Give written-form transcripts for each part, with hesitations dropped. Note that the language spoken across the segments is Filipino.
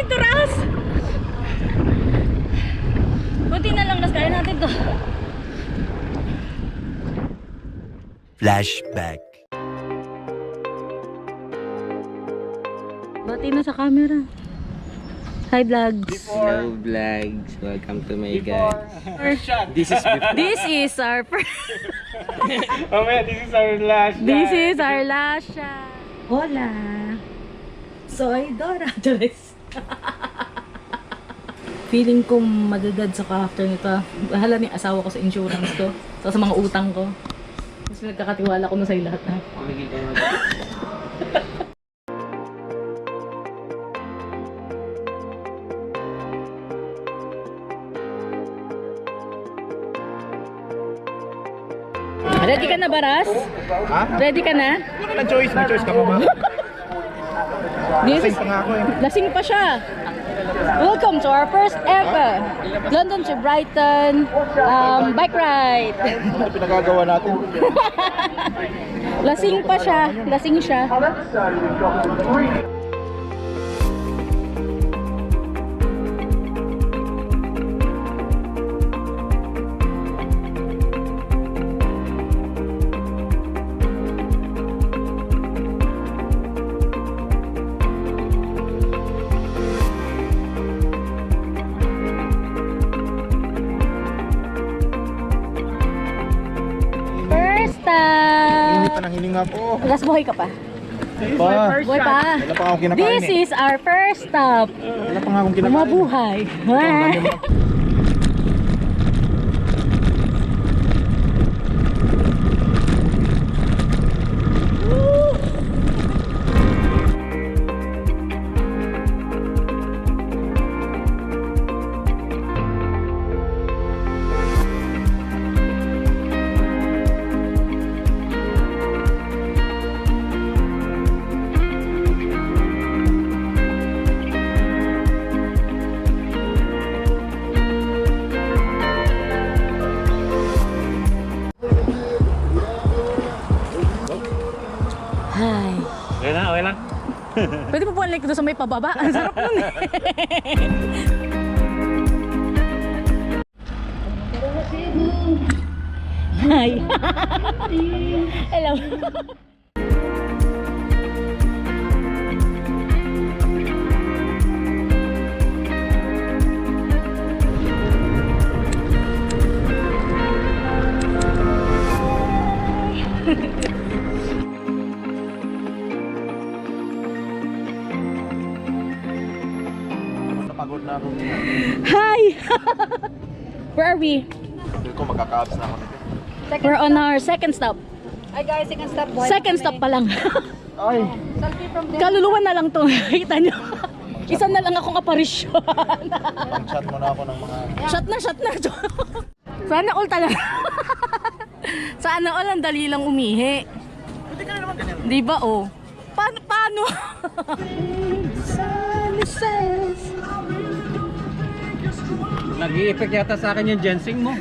natin to, Ras. Buti na lang, Ras. Kaya natin to. Flashback. Bati na sa camera. Hi, vlogs. Hello vlogs, welcome to my guys. This is This is our first. this is our last. This is our last shot. Hola. Soy Dora. Feeling ko madadad sa after nito. Bahala ni asawa ko sa insurance ko. Sa mga utang ko. Mas nagkakatiwala ko na sa'yo lahat na. Ready ka na, Baras? Ha? Ready ka na? Ano na choice? May choice ka pa ba? This is, Pa nga ako eh. lasing pa siya. Welcome to our first ever London to Brighton bike ride. Ano pinagagawa natin? Lasing pa siya. Lasing siya. First Hindi stop. pa nang hininga ko. Last buhay ka pa. Pa. Buhay pa. Wala pa nga akong kinakain This eh. is our first stop. Wala pa nga akong kinakain. Mabuhay. Hi. Okay lang, okay lang. Pwede po like doon sa may pababa. Ang sarap nun eh. Hi. Hello. Napagod na ako. Hi. Where are we? Feel ko magkaka-abs na ako nito. We're on our second stop. Hi guys, second stop boy. Second stop pa lang. Ay! Selfie from there. Kaluluwa na lang to. Kita nyo. Isa na lang akong aparisyon. Pang-chat mo na ako ng mga... Shot na. Sana all talaga. Sana all ang dali lang umihi. Hindi ka na naman ganyan. Di ba oh? Paano? Nag-i-effect yata sa akin yung ginseng mo.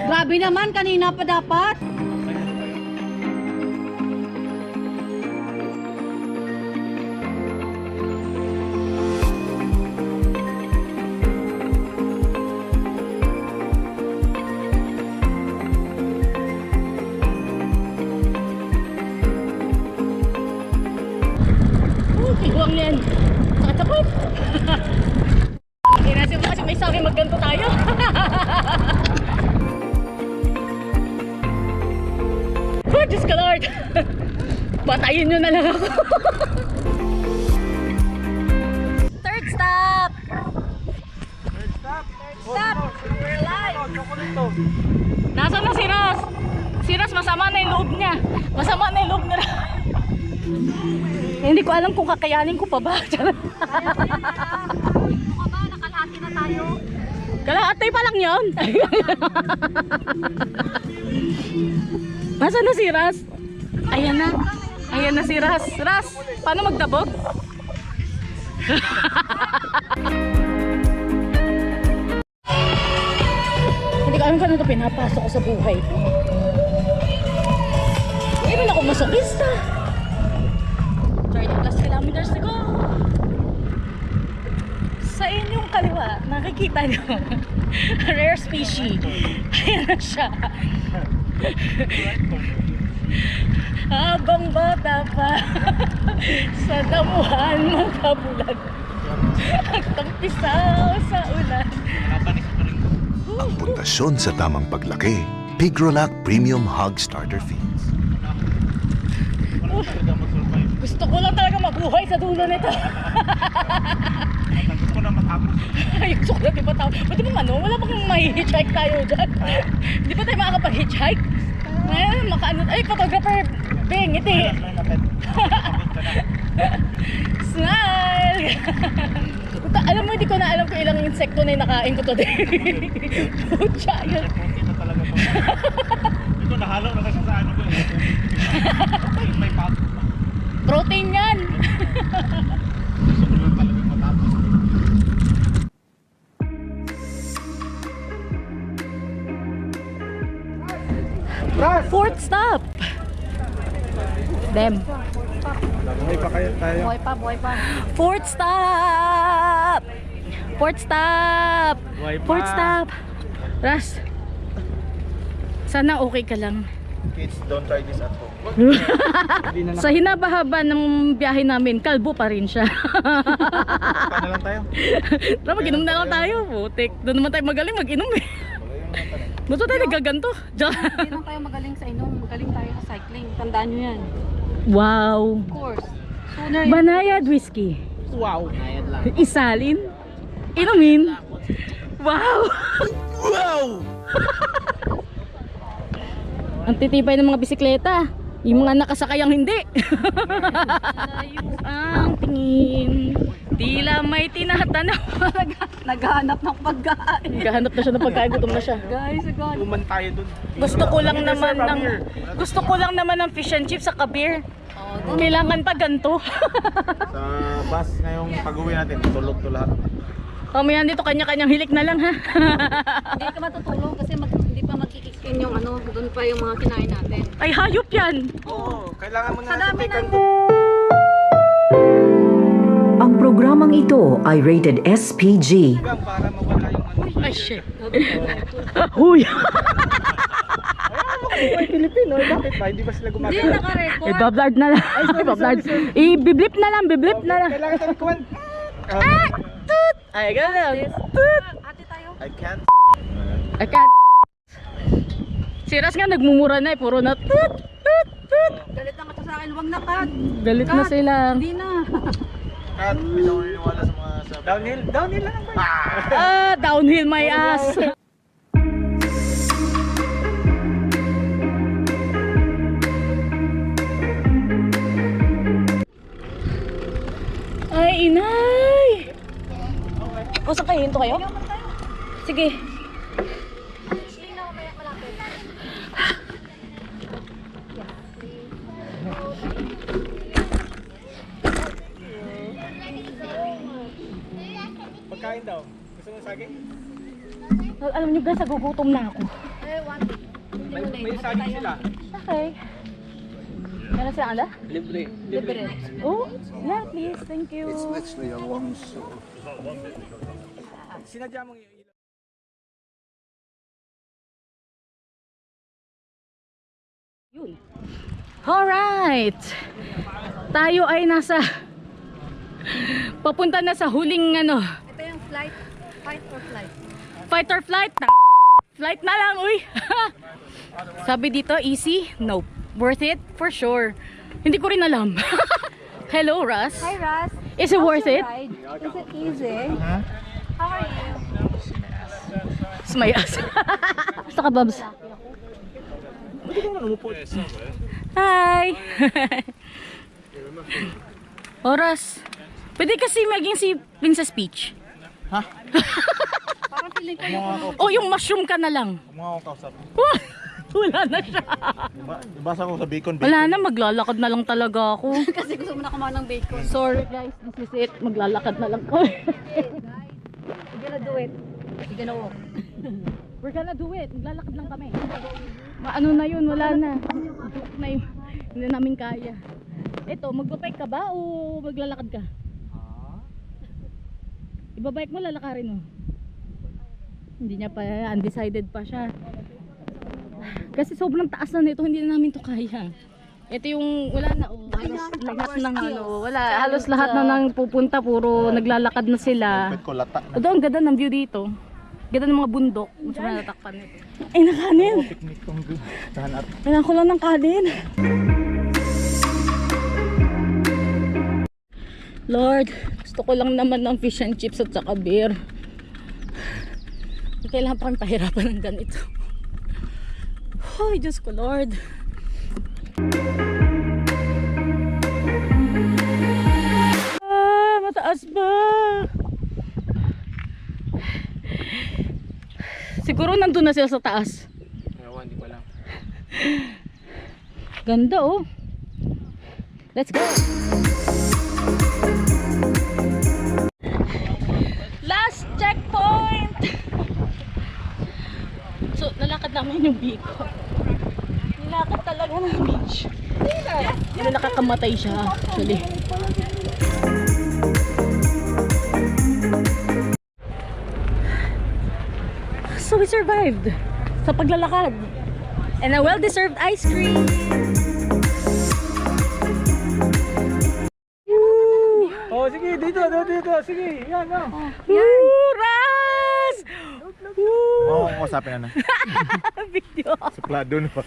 Grabe naman, kanina pa dapat. Tiguang yan. Sakit. Inasip mo kasi may sabi magganto tayo. Oh, Diyos ka Lord. Patayin nyo na lang ako. Third stop. Stop. We're live. Nasaan na si Ras? Si Ras masama na yung loob niya. Masama na yung loob niya. Hindi ko alam kung kakayanin ko pa ba. Nakalahati na tayo. Kalahati pa lang yun. Nasaan na si Ras? Ayan na. Ayan na si Ras. Ras, paano magdabog? Hindi ko alam kung ano ito pinapasok ko sa buhay. Hindi rin ako masokista. 30+ kilometers to go. Nakikita nyo. Rare species. Ayan na siya. Habang bata pa sa damuhan magkabulag. Nagtampisaw sa ulan. Ang pundasyon sa tamang paglaki, Pigrolac Premium Hog Starter Feeds. Gusto ko lang talaga mabuhay sa dulo nito. Gusto ko na matapos. Ay, gusto ko lang diba tao. Pwede mo ano, wala bang may-hitchhike tayo dyan? Di ba tayo makakapag-hitchhike? Ngayon, makaano, ay, photographer, Bing, ngiti. Smile! Alam mo, hindi ko na alam kung ilang insekto na yung nakain ko today. Pucha, yun. Ito talaga to. Ito nahalo na kasi sa ano ko. May pat. Protein yan! Gusto ko lang talaga matapos. Fourth stop! Dem. Buhay pa kayo tayo. Buhay pa. Fourth stop! Fourth stop! Buhay pa. Fourth stop! Ras, sana okay ka lang. Kids, don't try this at home. Sa hinabahaba ng biyahe namin, kalbo pa rin siya. Paano lang tayo? Tara, mag-inom na lang tayo. Putik. Doon naman tayo magaling mag-inom eh. Doon tayo nagaganto. Hindi lang tayo magaling sa inom. Magaling tayo sa cycling. Tandaan nyo yan. Wow! Of course. Sooner yun. Banayad whiskey. Wow. Isalin. Inumin. Wow! Wow! Ang titibay ng mga bisikleta. Yung mga nakasakayang hindi. Ang tingin. Tila may tinatanaw. Naghahanap ng pagkain. Naghahanap na siya ng pagkain. Gutom na siya. Guys, agad. Uman tayo dun. Gusto ko lang naman ng fish and chips sa kabir. Kailangan pa ganito. Sa bus ngayong pag-uwi natin, tulog to lahat. Kamayan dito kanya-kanyang hilik na lang ha. Hindi ka matutulog kasi hindi pa magkikikin yung ano. Doon pa yung mga kinain natin. Ay hayop yan. Oo, kailangan mo na Sa dami ng... Ang programang ito ay rated SPG. para mawala yung ano. Ay shit. Huy. Ay, Pilipino, bakit ba? Hindi ba sila Hindi, gumagana? naka-record. Ibablard na lang. Ibablard. I-biblip na lang. Biblip na lang. Kailangan tayo kuwan. Ay ganun. Tut. Ate tayo. I can't. I can't. Si Ras nga nagmumura na eh. Puro na tut. Tut. Tut. Galit naman sa akin. Huwag na, Kat. Galit na sila. Hindi na. Kat, hindi ako naniniwala sa mga sabi. Downhill? Downhill lang ba? Downhill my ass. Ay, inay! O, saan kayo? Hinto kayo? Sige. Pagkain daw. Gusto mo saging? Alam niyo guys, nagugutom na ako. May saging sila. Okay. Meron siya anda? Libre. Oh, yeah, please. Thank you. Sinadya mong ilaw. Yun. Alright. Tayo ay nasa papunta na sa huling ano. Ito yung flight. Fight or flight. Fight or flight? Flight na lang, uy. Sabi dito, easy? Nope. Worth it? For sure. Hindi ko rin alam. Hello, Russ. Hi, Ras. Is it worth it? Is it easy? How are you? It's my ass. Basta ka, Babs. Hi! Oras. Pwede kasi maging si Princess Peach. Parang feeling ko O yung mushroom ka na lang. Mga ako kausap. Wala na siya. Ibasa ko sa bacon. Wala na, maglalakad na lang talaga ako. kasi gusto mo na kumain ng bacon. Sorry guys, this is it. Maglalakad na lang ko. We're gonna do it. We're gonna walk. We're gonna do it. Maglalakad lang kami. Ano na yun, wala na. Joke na yun. Hindi namin kaya. Ito, magbabike ka ba o maglalakad ka? Ibabike mo, lalakarin mo. Hindi niya pa, undecided pa siya. Kasi sobrang taas na nito, hindi na namin to kaya. Ito yung, wala na, oh, halos lahat ng ano, wala, halos lahat na nang pupunta, puro naglalakad na sila. ko lata na. Ito, ang ganda ng view dito. Ganda ng mga bundok. Mas natakpan nito. Ay, nakanin! Picnic tong tahan at Kailangan ko lang ng kanin. Lord, gusto ko lang naman ng fish and chips at saka beer. Kailangan pa kang pahirapan ng ganito. Ay, Diyos ko, Lord. Mataas ba? Siguro nandun na sila sa taas. Ewan, di ko lang. Ganda oh. Let's go. Last checkpoint. So, lalakad namin yung Biko. Nilakad talaga namin siya. Pero nakakamatay siya actually. So we survived sa paglalakad. And a well-deserved ice cream. Oh, sige, dito, sige. Yan, no. Ras! Oo, usapin na na. Video. Suplado na pa.